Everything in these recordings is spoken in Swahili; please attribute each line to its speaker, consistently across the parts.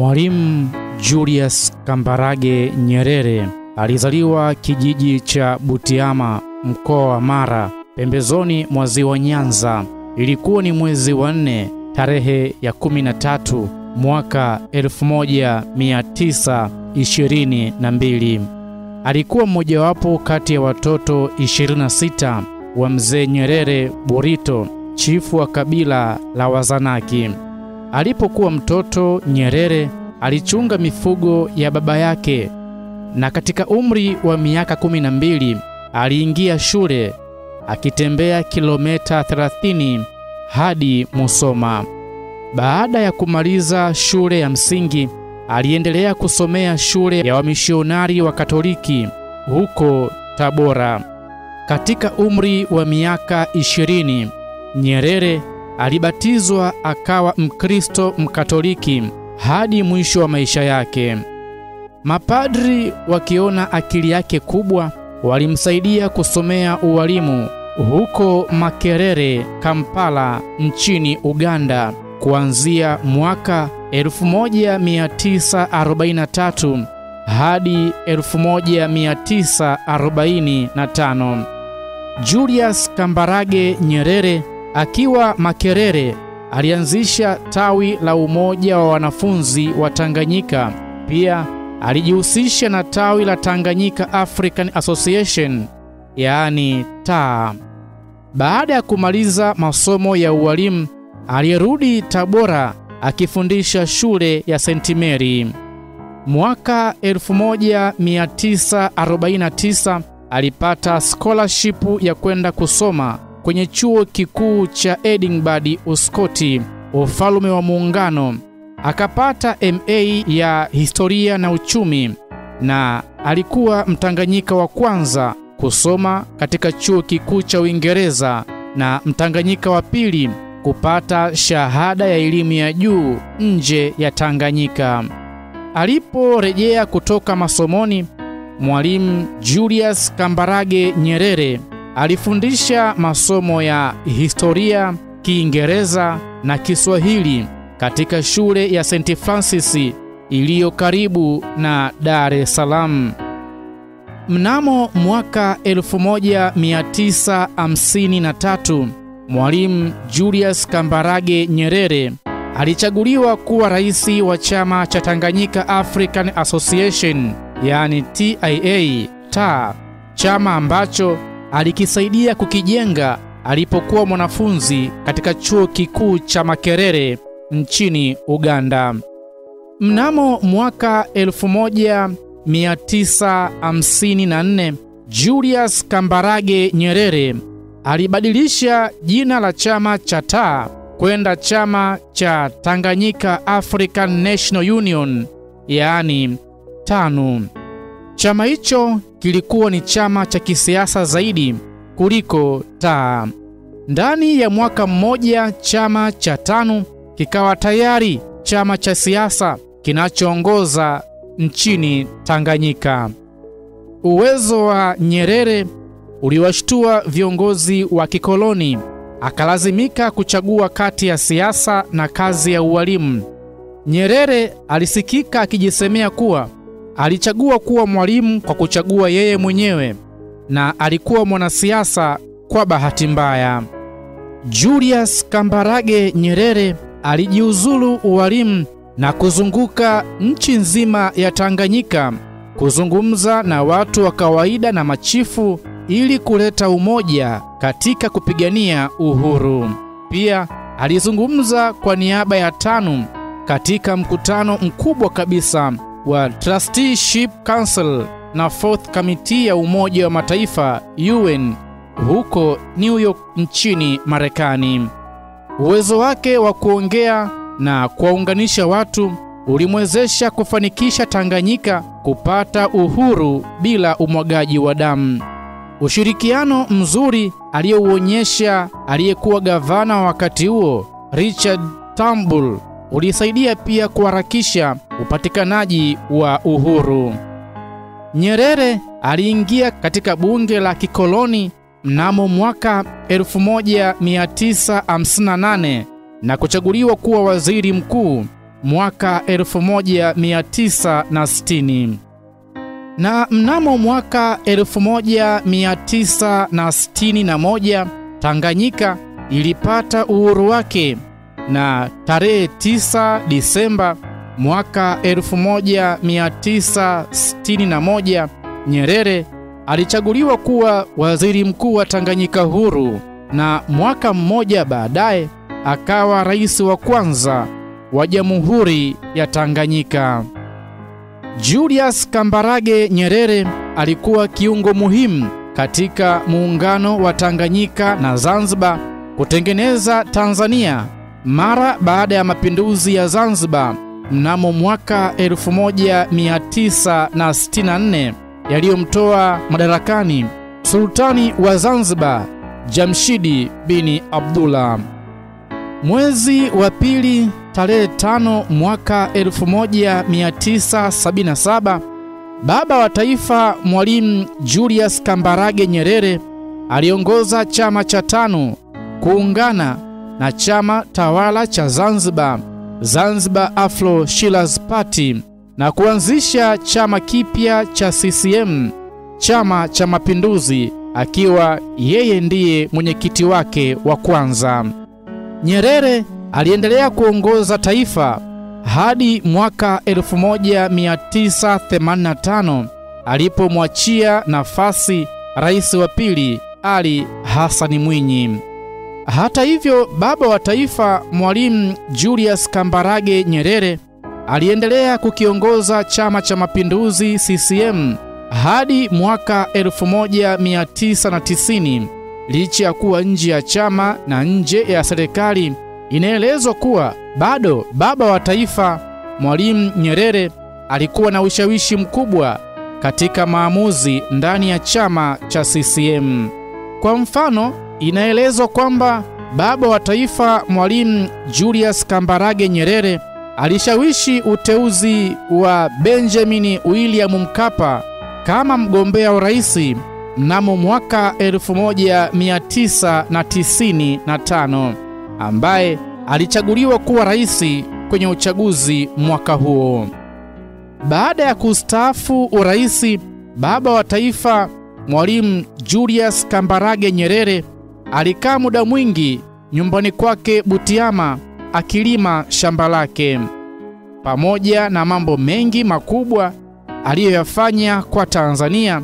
Speaker 1: Mwalimu Julius Kambarage Nyerere alizaliwa kijiji cha Butiama, mkoa wa Mara, pembezoni mwa Ziwa Nyanza. Ilikuwa ni mwezi wa 4, tarehe ya 13, mwaka 1922. Alikuwa mmojawapo kati ya watoto 26 wa Mzee Nyerere Burito, chifu wa kabila la Wazanaki. Alipokuwa mtoto, Nyerere alichunga mifugo ya baba yake, na katika umri wa miaka 12 aliingia shule, akitembea kilomita 30 hadi Musoma. Baada ya kumaliza shule ya msingi, aliendelea kusomea shule ya wamishionari wa Katoliki huko Tabora. Katika umri wa miaka 20, Nyerere alibatizwa akawa Mkristo Mkatoliki hadi mwisho wa maisha yake. Mapadri wakiona akili yake kubwa, walimsaidia kusomea ualimu huko Makerere, Kampala nchini Uganda kuanzia mwaka 1943 hadi 1945. Julius Kambarage Nyerere akiwa Makerere alianzisha tawi la Umoja wa Wanafunzi wa Tanganyika. Pia alijihusisha na tawi la Tanganyika African Association, yaani TAA. Baada ya kumaliza masomo ya ualimu, alirudi Tabora akifundisha shule ya St. Mary. Mwaka 1949 alipata scholarship ya kwenda kusoma kwenye chuo kikuu cha Edinburgh, Uskoti, Ufalme wa Muungano. Akapata MA ya historia na uchumi, na alikuwa Mtanganyika wa kwanza kusoma katika chuo kikuu cha Uingereza na Mtanganyika wa pili kupata shahada ya elimu ya juu nje ya Tanganyika. Aliporejea kutoka masomoni, Mwalimu Julius Kambarage Nyerere alifundisha masomo ya historia, Kiingereza na Kiswahili katika shule ya St. Francis iliyo karibu na Dar es Salaam. Mnamo mwaka 1953, Mwalimu Julius Kambarage Nyerere alichaguliwa kuwa rais wa chama cha Tanganyika African Association, yani TAA, chama ambacho alikisaidia kukijenga alipokuwa mwanafunzi katika chuo kikuu cha Makerere nchini Uganda. Mnamo mwaka 1954, Julius Kambarage Nyerere alibadilisha jina la chama cha TAA kwenda chama cha Tanganyika African National Union, yaani TANU. Chama hicho kilikuwa ni chama cha kisiasa zaidi kuliko TAA. Ndani ya mwaka mmoja, chama cha TANU kikawa tayari chama cha siasa kinachoongoza nchini Tanganyika. Uwezo wa Nyerere uliwashtua viongozi wa kikoloni. Akalazimika kuchagua kati ya siasa na kazi ya ualimu. Nyerere alisikika akijisemea kuwa alichagua kuwa mwalimu kwa kuchagua yeye mwenyewe, na alikuwa mwanasiasa kwa bahati mbaya. Julius Kambarage Nyerere alijiuzulu ualimu na kuzunguka nchi nzima ya Tanganyika kuzungumza na watu wa kawaida na machifu ili kuleta umoja katika kupigania uhuru. Pia alizungumza kwa niaba ya TANU katika mkutano mkubwa kabisa wa Trusteeship Council na Fourth Committee ya Umoja wa Mataifa UN huko New York nchini Marekani. Uwezo wake wa kuongea na kuwaunganisha watu ulimwezesha kufanikisha Tanganyika kupata uhuru bila umwagaji wa damu. Ushirikiano mzuri aliyouonyesha aliyekuwa gavana wakati huo, Richard Turnbull, ulisaidia pia kuharakisha upatikanaji wa uhuru. Nyerere aliingia katika bunge la kikoloni mnamo mwaka 1958 na kuchaguliwa kuwa waziri mkuu mwaka 1960. Na mnamo mwaka 1961 Tanganyika ilipata uhuru wake, na tarehe 9 Disemba mwaka 1961 Nyerere alichaguliwa kuwa waziri mkuu wa Tanganyika huru, na mwaka mmoja baadaye akawa rais wa kwanza wa Jamhuri ya Tanganyika. Julius Kambarage Nyerere alikuwa kiungo muhimu katika muungano wa Tanganyika na Zanzibar kutengeneza Tanzania mara baada ya mapinduzi ya Zanzibar mnamo mwaka 1964 yaliyomtoa madarakani Sultani wa Zanzibar Jamshidi bin Abdullah. Mwezi wa pili tarehe 5 mwaka 1977, baba wa taifa Mwalimu Julius Kambarage Nyerere aliongoza chama cha tano kuungana na chama tawala cha Zanzibar, Zanzibar Afro Shirazi Party, na kuanzisha chama kipya cha CCM, Chama cha Mapinduzi, akiwa yeye ndiye mwenyekiti wake wa kwanza. Nyerere aliendelea kuongoza taifa hadi mwaka 1985 alipomwachia nafasi rais wa pili Ali Hassan Mwinyi. Hata hivyo, baba wa taifa Mwalimu Julius Kambarage Nyerere aliendelea kukiongoza Chama cha Mapinduzi CCM hadi mwaka 1990. Licha ya kuwa nje ya chama na nje ya serikali, inaelezwa kuwa bado baba wa taifa Mwalimu Nyerere alikuwa na ushawishi mkubwa katika maamuzi ndani ya chama cha CCM. Kwa mfano, inaelezwa kwamba baba wa taifa Mwalimu Julius Kambarage Nyerere alishawishi uteuzi wa Benjamin William Mkapa kama mgombea urais mnamo mwaka 1995, ambaye alichaguliwa kuwa rais kwenye uchaguzi mwaka huo. Baada ya kustaafu urais, baba wa taifa Mwalimu Julius Kambarage Nyerere alikaa muda mwingi nyumbani kwake Butiama akilima shamba lake. Pamoja na mambo mengi makubwa aliyoyafanya kwa Tanzania,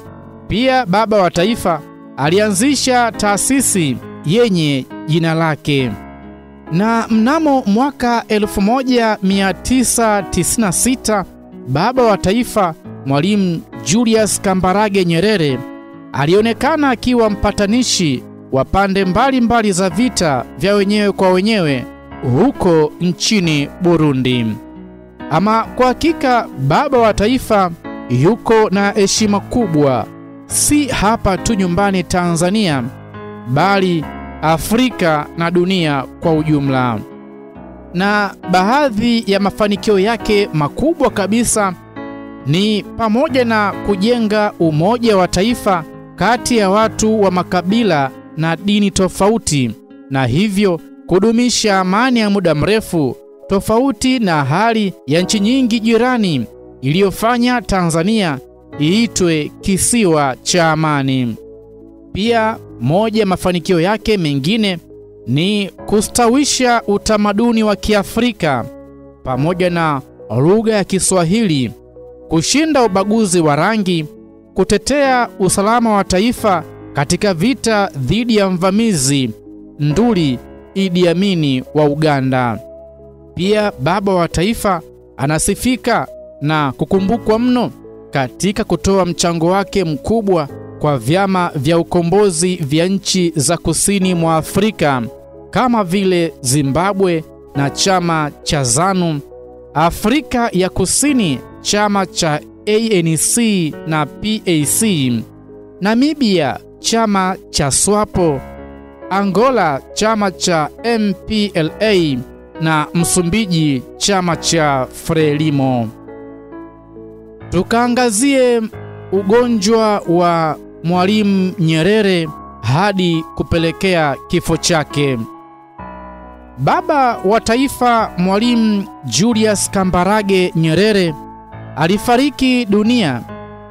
Speaker 1: pia baba wa taifa alianzisha taasisi yenye jina lake. Na mnamo mwaka 1996 baba wa taifa Mwalimu Julius Kambarage Nyerere alionekana akiwa mpatanishi wa pande mbalimbali za vita vya wenyewe kwa wenyewe huko nchini Burundi. Ama kwa hakika baba wa taifa yuko na heshima kubwa, si hapa tu nyumbani Tanzania, bali Afrika na dunia kwa ujumla. Na baadhi ya mafanikio yake makubwa kabisa ni pamoja na kujenga umoja wa taifa kati ya watu wa makabila na dini tofauti, na hivyo kudumisha amani ya muda mrefu, tofauti na hali ya nchi nyingi jirani iliyofanya Tanzania iitwe kisiwa cha amani. Pia moja mafanikio yake mengine ni kustawisha utamaduni wa Kiafrika pamoja na lugha ya Kiswahili, kushinda ubaguzi wa rangi, kutetea usalama wa taifa katika vita dhidi ya mvamizi nduli Idi Amin wa Uganda. Pia baba wa taifa anasifika na kukumbukwa mno katika kutoa mchango wake mkubwa kwa vyama vya ukombozi vya nchi za kusini mwa Afrika kama vile Zimbabwe na chama cha ZANU, Afrika ya Kusini chama cha ANC na PAC, Namibia chama cha SWAPO, Angola chama cha MPLA na Msumbiji chama cha Frelimo. Tukaangazie ugonjwa wa Mwalimu Nyerere hadi kupelekea kifo chake. Baba wa taifa Mwalimu Julius Kambarage Nyerere alifariki dunia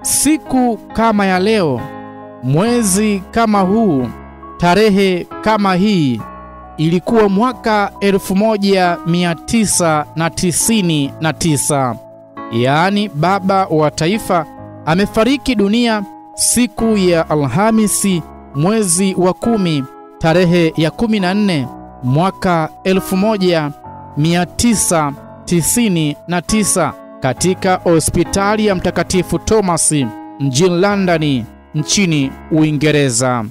Speaker 1: siku kama ya leo, mwezi kama huu, tarehe kama hii. Ilikuwa mwaka 1999. Yaani baba wa taifa amefariki dunia siku ya Alhamisi, mwezi wa 10, tarehe ya 14, mwaka 1999 katika hospitali ya Mtakatifu Thomas mjini London nchini Uingereza.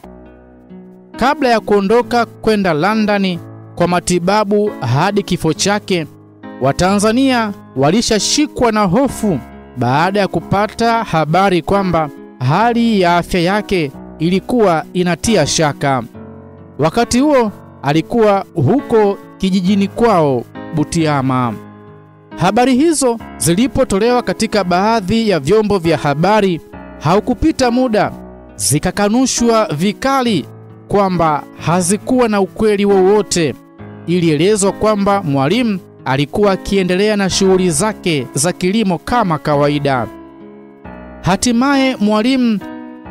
Speaker 1: Kabla ya kuondoka kwenda London kwa matibabu hadi kifo chake, Watanzania walishashikwa na hofu baada ya kupata habari kwamba hali ya afya yake ilikuwa inatia shaka. Wakati huo alikuwa huko kijijini kwao Butiama. Habari hizo zilipotolewa katika baadhi ya vyombo vya habari, haukupita muda zikakanushwa vikali kwamba hazikuwa na ukweli wowote. Ilielezwa kwamba Mwalimu alikuwa akiendelea na shughuli zake za kilimo kama kawaida. Hatimaye Mwalimu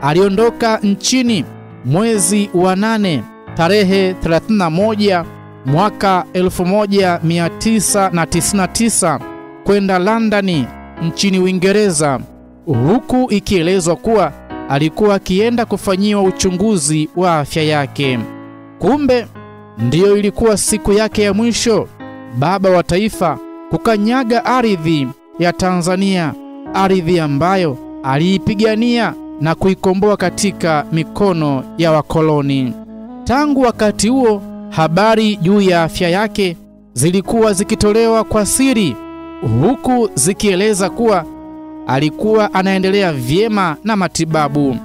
Speaker 1: aliondoka nchini mwezi wa 8, tarehe 31, mwaka 1999 kwenda London nchini Uingereza, huku ikielezwa kuwa alikuwa akienda kufanyiwa uchunguzi wa afya yake. Kumbe ndiyo ilikuwa siku yake ya mwisho baba wa taifa kukanyaga ardhi ya Tanzania, ardhi ambayo aliipigania na kuikomboa katika mikono ya wakoloni. Tangu wakati huo, habari juu ya afya yake zilikuwa zikitolewa kwa siri, huku zikieleza kuwa alikuwa anaendelea vyema na matibabu.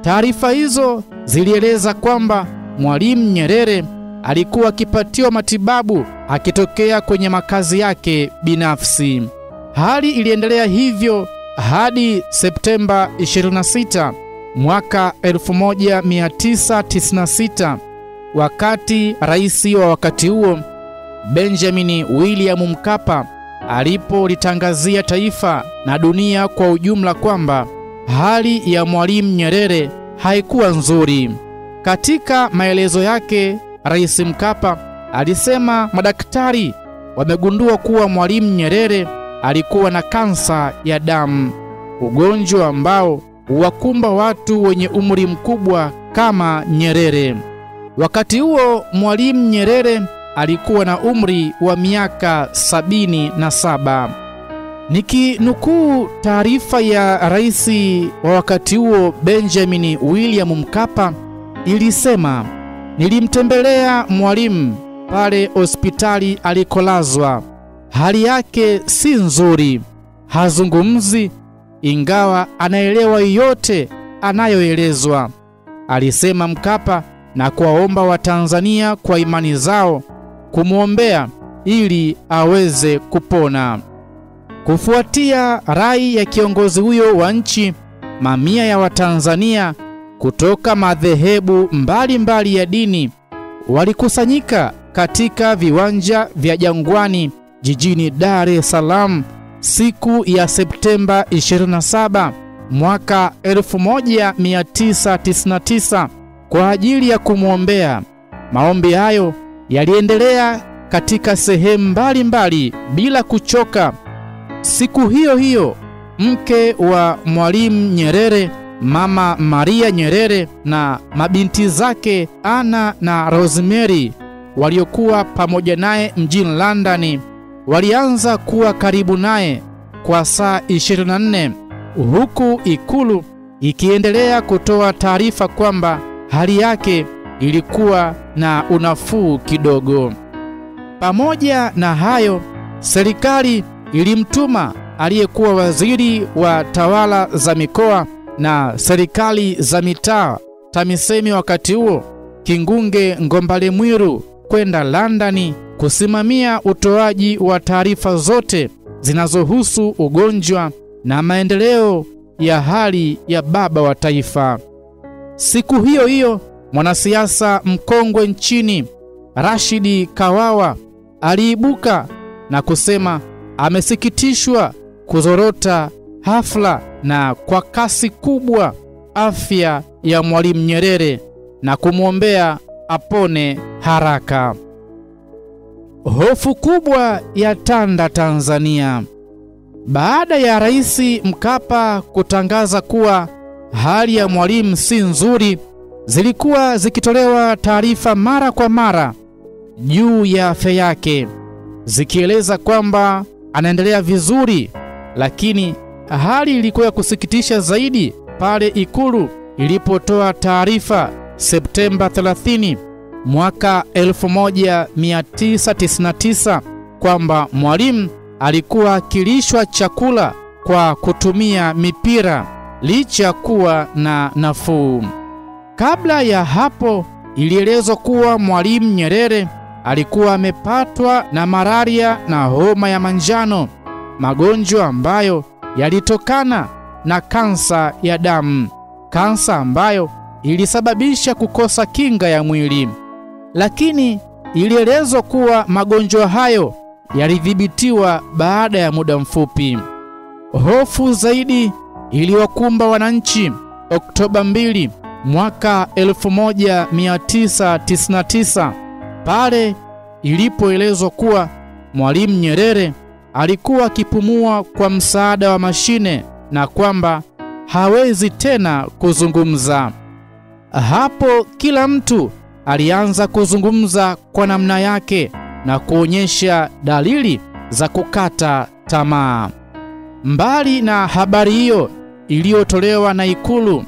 Speaker 1: Taarifa hizo zilieleza kwamba Mwalimu Nyerere alikuwa akipatiwa matibabu akitokea kwenye makazi yake binafsi. Hali iliendelea hivyo hadi Septemba 26, mwaka 1996, wakati rais wa wakati huo Benjamin William Mkapa alipolitangazia taifa na dunia kwa ujumla kwamba hali ya Mwalimu Nyerere haikuwa nzuri. Katika maelezo yake, Rais Mkapa alisema madaktari wamegundua kuwa Mwalimu Nyerere alikuwa na kansa ya damu, ugonjwa ambao huwakumba watu wenye umri mkubwa kama Nyerere. Wakati huo Mwalimu Nyerere alikuwa na umri wa miaka 77. Nikinukuu taarifa ya rais wa wakati huo Benjamin William Mkapa, ilisema, nilimtembelea Mwalimu pale hospitali alikolazwa. Hali yake si nzuri, hazungumzi ingawa anaelewa yote anayoelezwa, alisema Mkapa, na kuwaomba Watanzania kwa imani zao kumwombea ili aweze kupona. Kufuatia rai ya kiongozi huyo wa nchi, mamia ya Watanzania kutoka madhehebu mbalimbali ya dini walikusanyika katika viwanja vya Jangwani jijini Dar es Salaam siku ya Septemba 27, mwaka 1999 kwa ajili ya kumwombea. Maombi hayo yaliendelea katika sehemu mbalimbali bila kuchoka. Siku hiyo hiyo, mke wa Mwalimu Nyerere, Mama Maria Nyerere, na mabinti zake Anna na Rosemary waliokuwa pamoja naye mjini London walianza kuwa karibu naye kwa saa 24, huku Ikulu ikiendelea kutoa taarifa kwamba hali yake ilikuwa na unafuu kidogo. Pamoja na hayo, serikali ilimtuma aliyekuwa waziri wa tawala za mikoa na serikali za mitaa TAMISEMI wakati huo, Kingunge Ngombale Mwiru, kwenda London kusimamia utoaji wa taarifa zote zinazohusu ugonjwa na maendeleo ya hali ya baba wa taifa. Siku hiyo hiyo, mwanasiasa mkongwe nchini Rashidi Kawawa aliibuka na kusema amesikitishwa kuzorota hafla na kwa kasi kubwa afya ya Mwalimu Nyerere na kumwombea apone haraka. Hofu kubwa ya tanda Tanzania baada ya Rais Mkapa kutangaza kuwa hali ya Mwalimu si nzuri. Zilikuwa zikitolewa taarifa mara kwa mara juu ya afya yake, zikieleza kwamba anaendelea vizuri, lakini hali ilikuwa ya kusikitisha zaidi pale Ikulu ilipotoa taarifa Septemba 30 mwaka 1999 kwamba Mwalimu alikuwa akilishwa chakula kwa kutumia mipira licha kuwa na nafuu. Kabla ya hapo ilielezwa kuwa Mwalimu Nyerere alikuwa amepatwa na malaria na homa ya manjano, magonjwa ambayo yalitokana na kansa ya damu, kansa ambayo ilisababisha kukosa kinga ya mwili. Lakini ilielezwa kuwa magonjwa hayo yalidhibitiwa baada ya muda mfupi. Hofu zaidi iliwakumba wananchi Oktoba 2 mwaka 1999 pale ilipoelezwa kuwa Mwalimu Nyerere alikuwa akipumua kwa msaada wa mashine na kwamba hawezi tena kuzungumza. Hapo kila mtu alianza kuzungumza kwa namna yake na kuonyesha dalili za kukata tamaa. Mbali na habari hiyo iliyotolewa na Ikulu,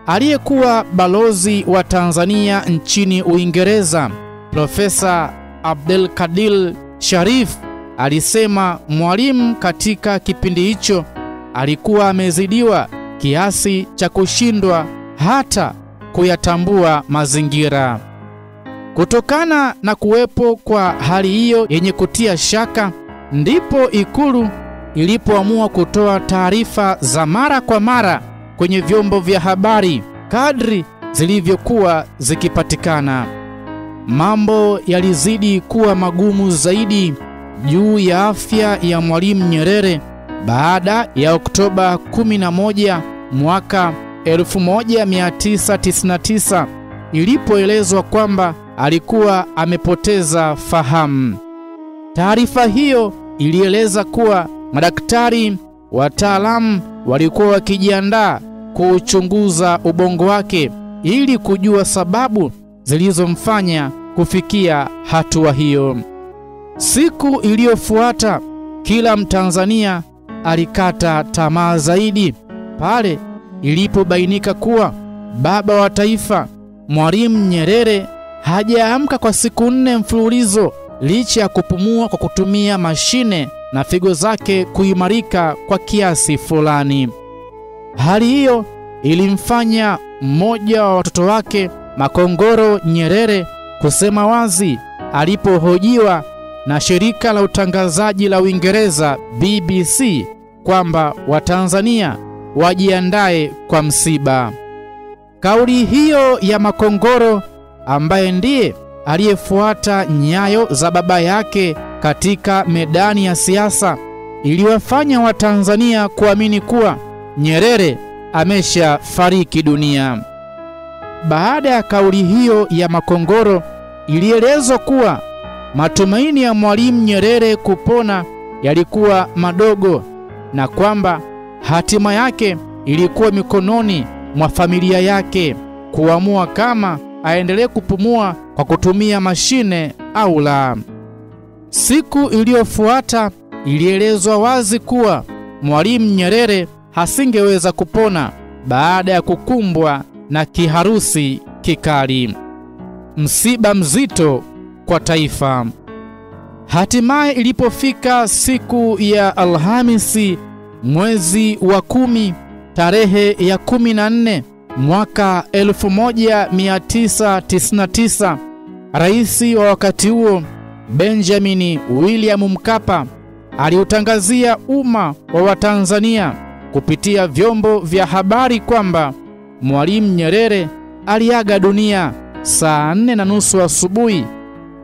Speaker 1: aliyekuwa balozi wa Tanzania nchini Uingereza, Profesa Abdelkadir Sharif, alisema Mwalimu katika kipindi hicho alikuwa amezidiwa kiasi cha kushindwa hata kuyatambua mazingira. Kutokana na kuwepo kwa hali hiyo yenye kutia shaka, ndipo Ikulu ilipoamua kutoa taarifa za mara kwa mara kwenye vyombo vya habari kadri zilivyokuwa zikipatikana. Mambo yalizidi kuwa magumu zaidi juu ya afya ya Mwalimu Nyerere baada ya Oktoba 11 mwaka 1999 ilipoelezwa kwamba alikuwa amepoteza fahamu. Taarifa hiyo ilieleza kuwa madaktari wataalamu walikuwa wakijiandaa kuchunguza ubongo wake ili kujua sababu zilizomfanya kufikia hatua hiyo. Siku iliyofuata kila Mtanzania alikata tamaa zaidi pale ilipobainika kuwa baba wa taifa Mwalimu Nyerere hajaamka kwa siku 4 mfululizo licha ya kupumua kwa kutumia mashine na figo zake kuimarika kwa kiasi fulani. Hali hiyo ilimfanya mmoja wa watoto wake Makongoro Nyerere kusema wazi alipohojiwa na shirika la utangazaji la Uingereza BBC kwamba Watanzania wajiandae kwa msiba. Kauli hiyo ya Makongoro, ambaye ndiye aliyefuata nyayo za baba yake katika medani ya siasa, iliwafanya Watanzania kuamini kuwa Nyerere ameshafariki dunia. Baada ya kauli hiyo ya Makongoro, ilielezwa kuwa matumaini ya Mwalimu Nyerere kupona yalikuwa madogo na kwamba hatima yake ilikuwa mikononi mwa familia yake kuamua kama aendelee kupumua kwa kutumia mashine au la. Siku iliyofuata ilielezwa wazi kuwa Mwalimu Nyerere hasingeweza kupona baada ya kukumbwa na kiharusi kikali. Msiba mzito kwa taifa. Hatimaye ilipofika siku ya Alhamisi mwezi wa 10 tarehe ya 14 mwaka 1999, rais wa wakati huo Benjamin William Mkapa aliutangazia umma wa Watanzania kupitia vyombo vya habari kwamba Mwalimu Nyerere aliaga dunia saa 4:30 asubuhi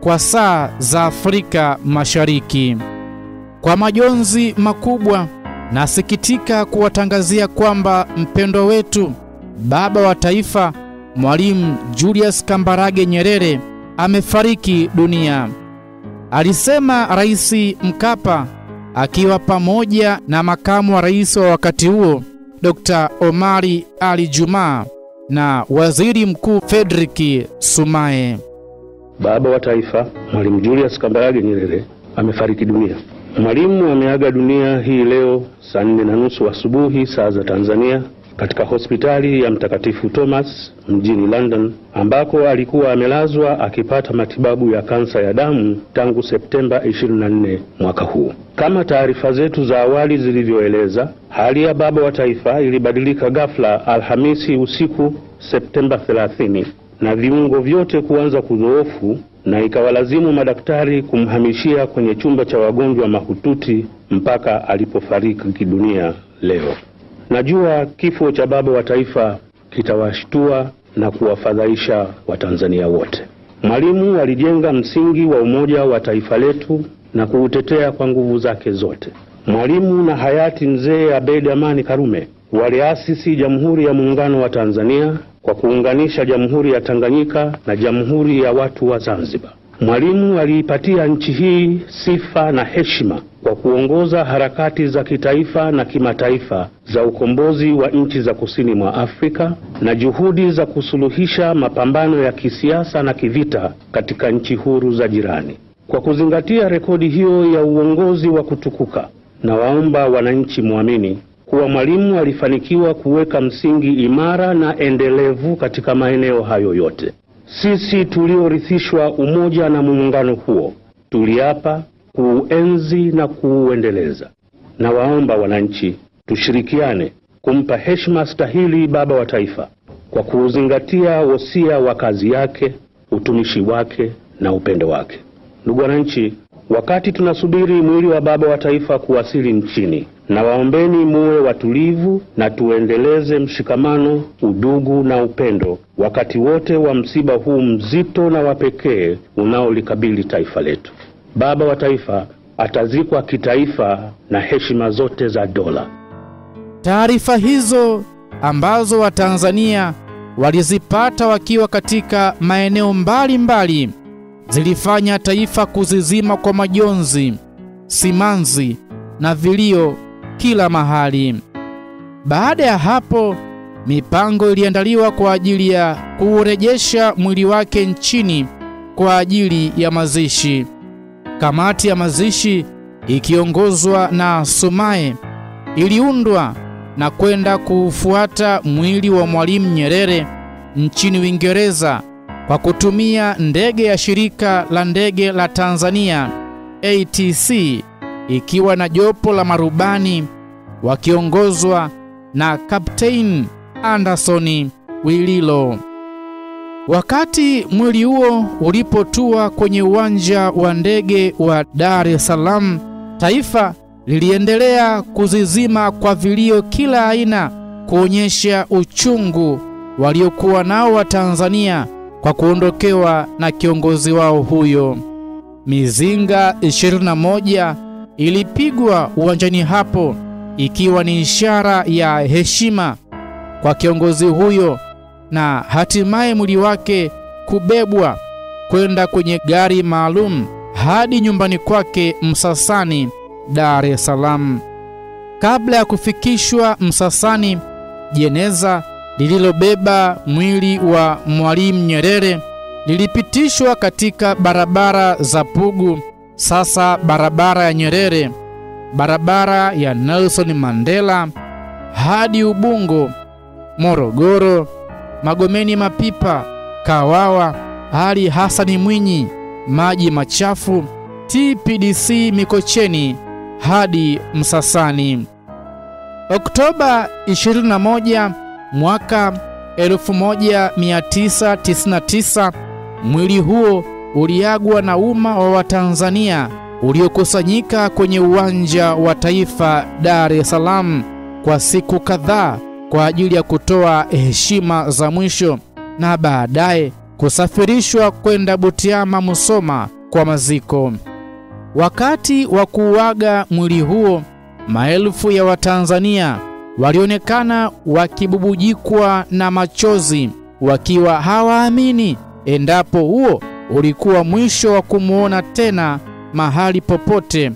Speaker 1: kwa saa za Afrika Mashariki. Kwa majonzi makubwa, nasikitika kuwatangazia kwamba mpendwa wetu, baba wa taifa, Mwalimu Julius Kambarage Nyerere amefariki dunia, alisema Rais Mkapa akiwa pamoja na makamu wa rais wa wakati huo Dr. Omari Ali Juma na Waziri Mkuu Frederick Sumaye.
Speaker 2: Baba wa taifa Mwalimu Julius Kambarage Nyerere amefariki dunia. Mwalimu ameaga dunia hii leo saa 4:30 asubuhi saa za Tanzania katika hospitali ya Mtakatifu Thomas mjini London, ambako alikuwa amelazwa akipata matibabu ya kansa ya damu tangu Septemba 24 mwaka huu. Kama taarifa zetu za awali zilivyoeleza, hali ya baba wa taifa ilibadilika ghafla Alhamisi usiku Septemba 30 na viungo vyote kuanza kudhoofu, na ikawalazimu madaktari kumhamishia kwenye chumba cha wagonjwa mahututi mpaka alipofariki dunia leo. Najua kifo cha baba wa taifa kitawashtua na kuwafadhaisha Watanzania wote. Mwalimu alijenga msingi wa umoja wa taifa letu na kuutetea kwa nguvu zake zote. Mwalimu na hayati Mzee Abeid Amani Karume waliasisi Jamhuri ya Muungano wa Tanzania kwa kuunganisha Jamhuri ya Tanganyika na Jamhuri ya Watu wa Zanzibar. Mwalimu aliipatia nchi hii sifa na heshima kwa kuongoza harakati za kitaifa na kimataifa za ukombozi wa nchi za kusini mwa Afrika na juhudi za kusuluhisha mapambano ya kisiasa na kivita katika nchi huru za jirani. Kwa kuzingatia rekodi hiyo ya uongozi wa kutukuka, na waomba wananchi muamini kuwa Mwalimu alifanikiwa kuweka msingi imara na endelevu katika maeneo hayo yote. Sisi tuliorithishwa umoja na muungano huo tuliapa kuenzi na kuuendeleza, na waomba wananchi tushirikiane kumpa heshima stahili baba wa taifa kwa kuuzingatia wosia wa kazi yake, utumishi wake na upendo wake. Ndugu wananchi, wakati tunasubiri mwili wa baba wa taifa kuwasili nchini, na waombeni muwe watulivu na tuendeleze mshikamano, udugu na upendo wakati wote wa msiba huu mzito na wa pekee unaolikabili taifa letu. Baba wa taifa atazikwa kitaifa na heshima zote za dola.
Speaker 1: Taarifa hizo ambazo Watanzania walizipata wakiwa katika maeneo mbalimbali zilifanya taifa kuzizima kwa majonzi, simanzi na vilio kila mahali. Baada ya hapo, mipango iliandaliwa kwa ajili ya kurejesha mwili wake nchini kwa ajili ya mazishi. Kamati ya mazishi ikiongozwa na Sumaye iliundwa na kwenda kufuata mwili wa Mwalimu Nyerere nchini Uingereza kwa kutumia ndege ya shirika la ndege la Tanzania ATC, ikiwa na jopo la marubani wakiongozwa na Captain Anderson Wililo. Wakati mwili huo ulipotua kwenye uwanja wa ndege wa Dar es Salaam, taifa liliendelea kuzizima kwa vilio kila aina, kuonyesha uchungu waliokuwa nao wa Tanzania kwa kuondokewa na kiongozi wao huyo. Mizinga 21 ilipigwa uwanjani hapo, ikiwa ni ishara ya heshima kwa kiongozi huyo, na hatimaye mwili wake kubebwa kwenda kwenye gari maalum hadi nyumbani kwake Msasani, Dar es Salaam. Kabla ya kufikishwa Msasani, jeneza lililobeba mwili wa Mwalimu Nyerere lilipitishwa katika barabara za Pugu, sasa barabara ya Nyerere, barabara ya Nelson Mandela, hadi Ubungo, Morogoro, Magomeni Mapipa, Kawawa, hadi Hassan Mwinyi, Maji Machafu, TPDC Mikocheni, hadi Msasani. Oktoba 21 mwaka 1999, mwili huo uliagwa na umma wa Watanzania uliokusanyika kwenye uwanja wa Taifa Dar es Salaam kwa siku kadhaa kwa ajili ya kutoa heshima za mwisho, na baadaye kusafirishwa kwenda Butiama Musoma kwa maziko. Wakati wa kuuaga mwili huo, maelfu ya Watanzania walionekana wakibubujikwa na machozi, wakiwa hawaamini endapo huo ulikuwa mwisho wa kumuona tena mahali popote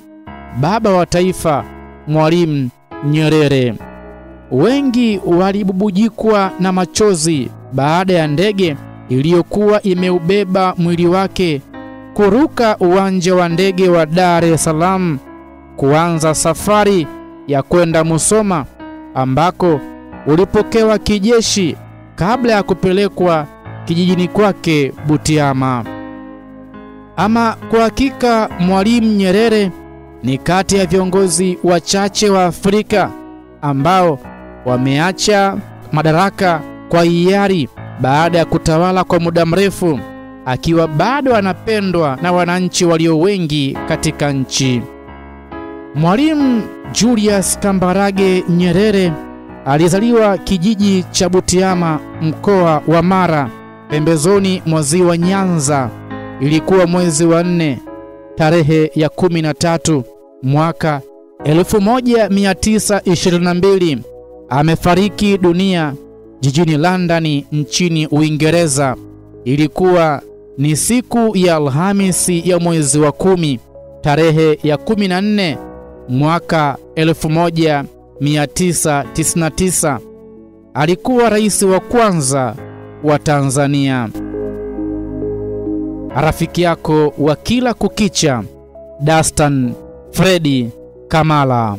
Speaker 1: baba wa taifa Mwalimu Nyerere. Wengi walibubujikwa na machozi baada ya ndege iliyokuwa imeubeba mwili wake kuruka uwanja wa ndege wa Dar es Salaam kuanza safari ya kwenda Musoma, ambako ulipokewa kijeshi kabla ya kupelekwa kijijini kwake Butiama. Ama kwa hakika Mwalimu Nyerere ni kati ya viongozi wachache wa Afrika ambao wameacha madaraka kwa hiari baada ya kutawala kwa muda mrefu, akiwa bado anapendwa na wananchi walio wengi katika nchi. Mwalimu Julius Kambarage Nyerere alizaliwa kijiji cha Butiama, mkoa wa Mara, pembezoni mwa ziwa Nyanza. Ilikuwa mwezi wa 4 tarehe ya 13 mwaka 1922. Amefariki dunia jijini London nchini Uingereza. Ilikuwa ni siku ya Alhamisi ya mwezi wa 10 tarehe ya 14 mwaka 1999. Alikuwa rais wa kwanza wa Tanzania. Rafiki yako wa kila kukicha, Dastan Fredi Kamala.